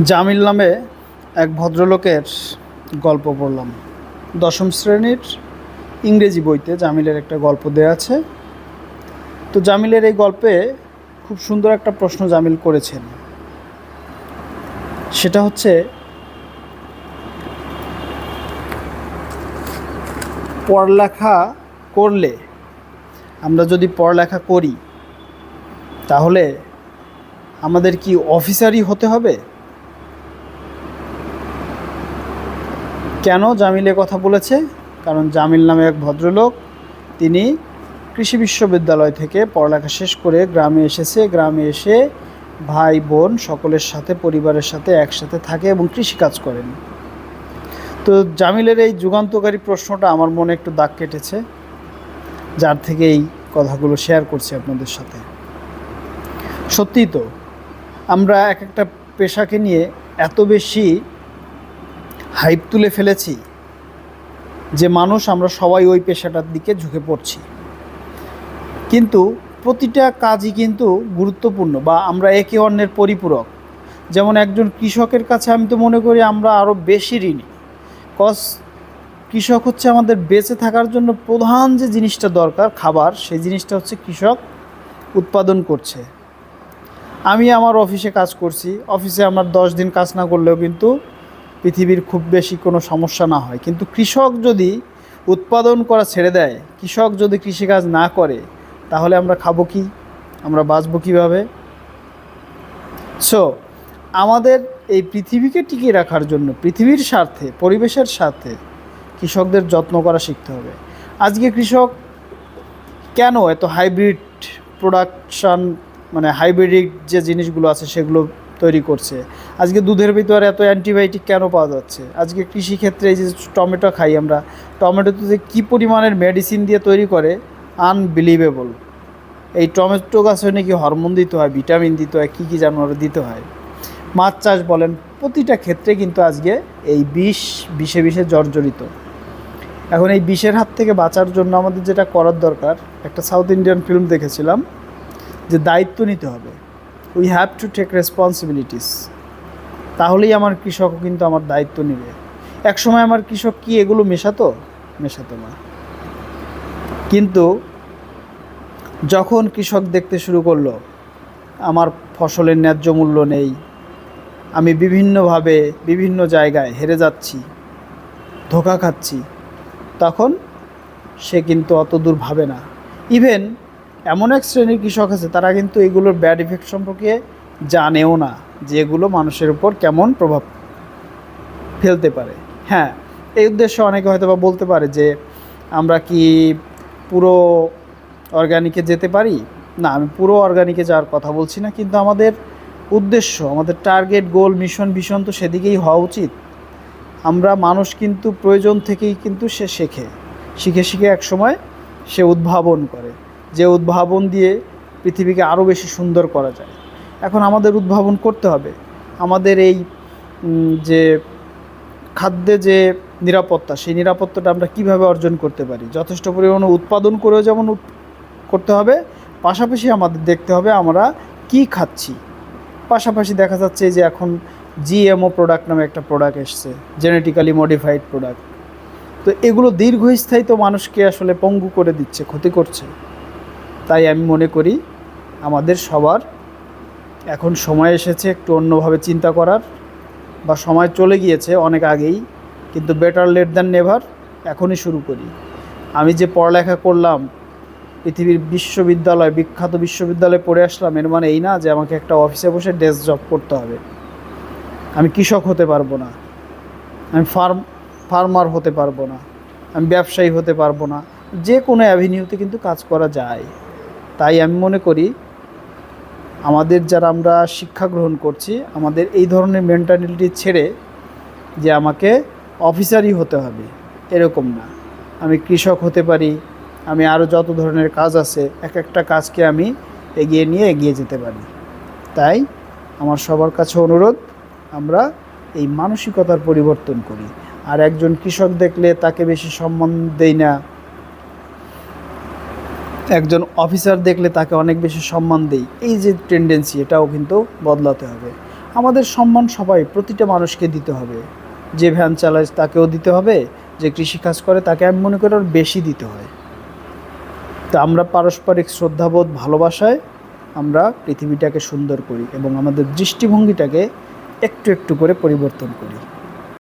জামিল নামে এক ভদ্রলোকের গল্প পড়লাম। দশম শ্রেণীর ইংরেজি বইতে জামিলের একটা গল্প দেয়া আছে। তো জামিলের এই গল্পে খুব সুন্দর একটা প্রশ্ন জামিল করেছেন। সেটা হচ্ছে, পড়ালেখা করলে, আমরা যদি পড়ালেখা করি তাহলে আমাদের কি অফিসারই হতে হবে? কেন জামিলে কথা বলেছে? কারণ জামিল নামে এক ভদ্রলোক, তিনি কৃষি বিশ্ববিদ্যালয় থেকে পড়ালেখা শেষ করে গ্রামে এসেছে। গ্রামে এসে ভাই বোন সকলের সাথে, পরিবারের সাথে একসাথে থাকে এবং কৃষিকাজ করেন। তো জামিলের এই যুগান্তকারী প্রশ্নটা আমার মনে একটু দাগ কেটেছে, যার থেকে এই কথাগুলো শেয়ার করছি আপনাদের সাথে। সত্যিই তো, আমরা এক একটা পেশাকে নিয়ে এত বেশি হাইপ তুলে ফেলেছি যে আমরা সবাই ওই পেশাটার দিকে ঝুঁকে পড়ছি। কিন্তু প্রতিটা কাজই কিন্তু গুরুত্বপূর্ণ, বা আমরা একে অন্যের পরিপূরক। যেমন একজন কৃষকের কাছে আমি তো মনে করি আমরা আরও বেশি ঋণী। কজ কৃষক হচ্ছে আমাদের বেঁচে থাকার জন্য প্রধান যে জিনিসটা দরকার, খাবার, সেই জিনিসটা হচ্ছে কৃষক উৎপাদন করছে। আমি আমার অফিসে কাজ করছি, অফিসে আমার 10 দিন কাজ না করলেও কিন্তু পৃথিবীর খুব বেশি কোনো সমস্যা না হয়। কিন্তু কৃষক যদি উৎপাদন করা ছেড়ে দেয়, কৃষক যদি কৃষিকাজ না করে, তাহলে আমরা খাবো কি? আমরা বাঁচবো কীভাবে? সো আমাদের এই পৃথিবীকে টিকিয়ে রাখার জন্য, পৃথিবীর স্বার্থে, পরিবেশের স্বার্থে কৃষকদের যত্ন করা শিখতে হবে। আজকে কৃষক কেন এত হাইব্রিড প্রোডাকশান, মানে হাইব্রিড যে জিনিসগুলো আছে সেগুলো তৈরি করছে? আজকে দুধের ভিতরে এত অ্যান্টিবায়োটিক কেন পাওয়া যাচ্ছে? আজকে কৃষিক্ষেত্রে এই যে টমেটো খাই আমরা, টমেটোতে কী পরিমাণের মেডিসিন দিয়ে তৈরি করে, আনবিলিভেবল। এই টমেটো গাছে নাকি হরমোন দিতে হয়, ভিটামিন দিতে হয়, কী জানোয়ার দিতে হয়। মাছ চাষ বলেন, প্রতিটা ক্ষেত্রে কিন্তু আজকে এই বিষে জর্জরিত। এখন এই বিষের হাত থেকে বাঁচার জন্য আমাদের যেটা করার দরকার, একটা সাউথ ইন্ডিয়ান ফিল্ম দেখেছিলাম, যে দায়িত্ব নিতে হবে। We have to take responsibilities. তাহলেই আমার কৃষকও কিন্তু আমার দায়িত্ব নেবে। একসময় আমার কৃষক কি এগুলো মেশাতো না। কিন্তু যখন কৃষক দেখতে শুরু করলো আমার ফসলের ন্যায্য মূল্য নেই, আমি বিভিন্নভাবে বিভিন্ন জায়গায় হেরে যাচ্ছি, ধোঁকা খাচ্ছি, তখন সে কিন্তু অত দূর ভাবে না। ইভেন এমন এক শ্রেণীর কৃষক আছে, তারা কিন্তু এগুলোর ব্যাড ইফেক্ট সম্পর্কে জানেও না, যে এগুলো মানুষের উপর কেমন প্রভাব ফেলতে পারে। হ্যাঁ, এই উদ্দেশ্যে অনেকে হয়তো বা বলতে পারে যে আমরা কি পুরো অর্গানিকে যেতে পারি? না, আমি পুরো অর্গানিকে যাওয়ার কথা বলছি না, কিন্তু আমাদের উদ্দেশ্য, আমাদের টার্গেট, গোল, মিশন, ভিশন তো সেদিকেই হওয়া উচিত। আমরা মানুষ কিন্তু প্রয়োজন থেকেই কিন্তু সে শিখে একসময় সে উদ্ভাবন করে, যে উদ্ভাবন দিয়ে পৃথিবীকে আরও বেশি সুন্দর করা যায়। এখন আমাদের উদ্ভাবন করতে হবে। আমাদের এই যে খাদ্যে যে নিরাপত্তা, সেই নিরাপত্তাটা আমরা কিভাবে অর্জন করতে পারি? যথেষ্ট পরিমাণে উৎপাদন করেও যেমন করতে হবে, পাশাপাশি আমাদের দেখতে হবে আমরা কি খাচ্ছি। পাশাপাশি দেখা যাচ্ছে যে এখন জিএমও প্রোডাক্ট নামে একটা প্রোডাক্ট এসছে, জেনেটিক্যালি মডিফাইড প্রোডাক্ট। তো এগুলো দীর্ঘস্থায়ী তো মানুষকে আসলে পঙ্গু করে দিচ্ছে, ক্ষতি করছে। তাই আমি মনে করি আমাদের সবার এখন সময় এসেছে একটু অন্যভাবে চিন্তা করার, বা সময় চলে গিয়েছে অনেক আগেই, কিন্তু বেটার লেট দ্যান নেভার। এখনই শুরু করি। আমি যে পড়ালেখা করলাম, পৃথিবীর বিখ্যাত বিশ্ববিদ্যালয়ে পড়ে আসলাম, এর মানে এই না যে আমাকে একটা অফিসে বসে ডেস্ক জব করতে হবে। আমি কৃষক হতে পারবো না, আমি ফার্মার হতে পারবো না, আমি ব্যবসায়ী হতে পারবো না। যে কোনো অ্যাভিনিউতে কিন্তু কাজ করা যায়। তাই আমি মনে করি আমাদের যারা আমরা শিক্ষা গ্রহণ করছি, আমাদের এই ধরনের মেন্টালিটি ছেড়ে যে আমাকে অফিসারই হতে হবে এরকম না, আমি কৃষক হতে পারি, আমি আরও যত ধরনের কাজ আছে এক একটা কাজকে আমি এগিয়ে যেতে পারি। তাই আমার সবার কাছে অনুরোধ, আমরা এই মানসিকতার পরিবর্তন করি। আর একজন কৃষক দেখলে তাকে বেশি সম্মান দেই না, একজন অফিসার দেখলে তাকে অনেক বেশি সম্মান দেই, এই যে টেন্ডেন্সি, এটাও কিন্তু বদলাতে হবে। আমাদের সম্মান সবাই প্রতিটা মানুষকে দিতে হবে। যে ভ্যান চালায় তাকেও দিতে হবে, যে কৃষিকাজ করে তাকে আমি মনে করি আরও বেশি দিতে হয়। তো আমরা পারস্পরিক শ্রদ্ধাবোধ, ভালোবাসায় আমরা পৃথিবীটাকে সুন্দর করি এবং আমাদের দৃষ্টিভঙ্গিটাকে একটু একটু করে পরিবর্তন করি।